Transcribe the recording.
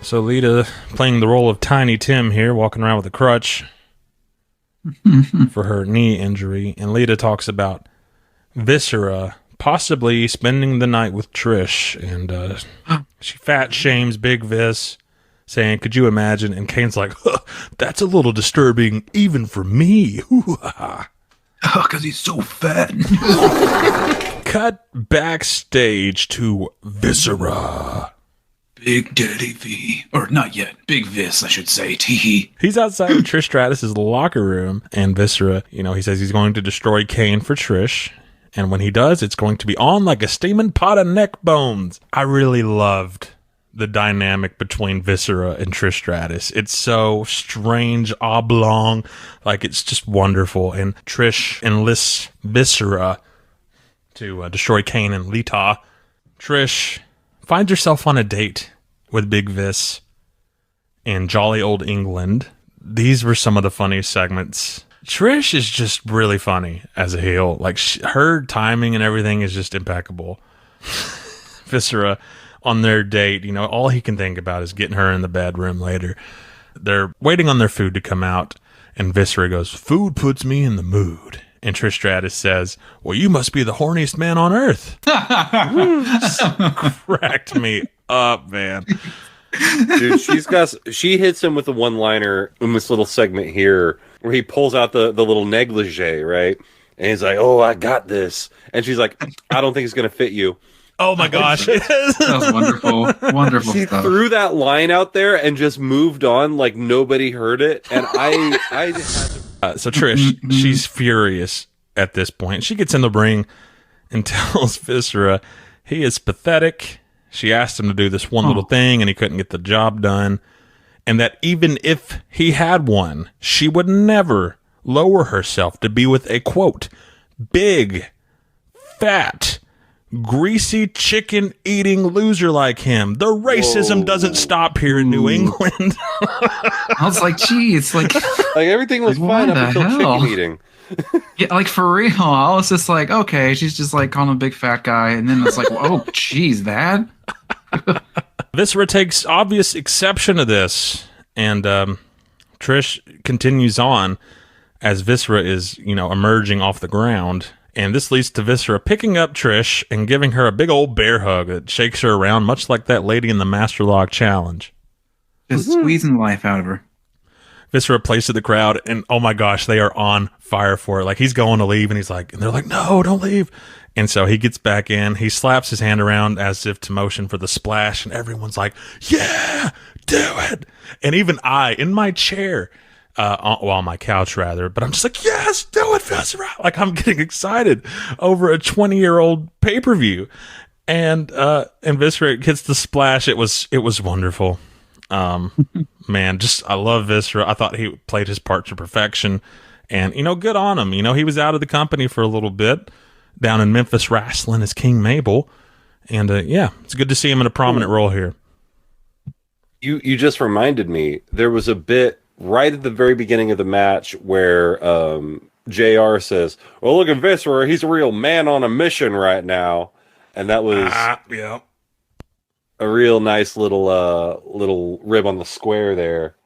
So Lita playing the role of Tiny Tim here, walking around with a crutch for her knee injury. And Lita talks about Viscera possibly spending the night with Trish. And she fat shames Big Vis, saying, could you imagine? And Kane's like, huh, that's a little disturbing even for me. Because he's so fat. Cut backstage to Viscera. Big Daddy V. Or not yet. Big Vis, I should say. Teehee. He's outside of Trish Stratus' locker room, and Viscera, he says he's going to destroy Kane for Trish. And when he does, it's going to be on like a steaming pot of neck bones. I really loved the dynamic between Viscera and Trish Stratus. It's so strange, oblong, like it's just wonderful. And Trish enlists Viscera to destroy Kane and Lita. Trish finds herself on a date with Big Vis in jolly old England. These were some of the funniest segments. Trish is just really funny as a heel. Like, her timing and everything is just impeccable. Viscera, on their date, all he can think about is getting her in the bedroom later. They're waiting on their food to come out, and Viscera goes, food puts me in the mood. And Trish Stratus says, well, you must be the horniest man on earth. Cracked me up, man. Dude, she hits him with a one-liner in this little segment here where he pulls out the little negligee, right? And he's like, oh, I got this. And she's like, I don't think it's going to fit you. Oh my gosh. That was wonderful. Wonderful She stuff. threw that line out there and just moved on like nobody heard it. And I just had to... So Trish, she's furious at this point. She gets in the ring and tells Viscera he is pathetic. She asked him to do this one little thing and he couldn't get the job done. And that even if he had won, she would never lower herself to be with a, quote, big, fat, greasy chicken eating loser like him. The racism doesn't stop here in New England. I was like, geez, like everything was like, fine what up the until hell? chicken eating. Yeah, like for real. I was just like, okay, she's just like calling him a big fat guy, and then it's like, oh, geez, that. Viscera takes obvious exception to this, and Trish continues on as Viscera is, emerging off the ground. And this leads to Viscera picking up Trish and giving her a big old bear hug that shakes her around, much like that lady in the Master Lock Challenge. Just squeezing life out of her. Viscera plays to the crowd, and oh my gosh, they are on fire for it. Like, he's going to leave, and they're like, no, don't leave. And so he gets back in, he slaps his hand around as if to motion for the splash, and everyone's like, yeah, do it. And even I, in my chair, on my couch rather, but I'm just like, yes, do it, Viscera. Like, I'm getting excited over a 20-year-old pay-per-view. And Viscera hits the splash. It was wonderful. Man, I love Viscera. I thought he played his part to perfection, and good on him. He was out of the company for a little bit down in Memphis wrestling as King Mabel, and yeah, it's good to see him in a prominent role here. You just reminded me, there was a bit right at the very beginning of the match where JR says, well, look at Viscera, he's a real man on a mission right now. And that was yeah, a real nice little rib on the square there.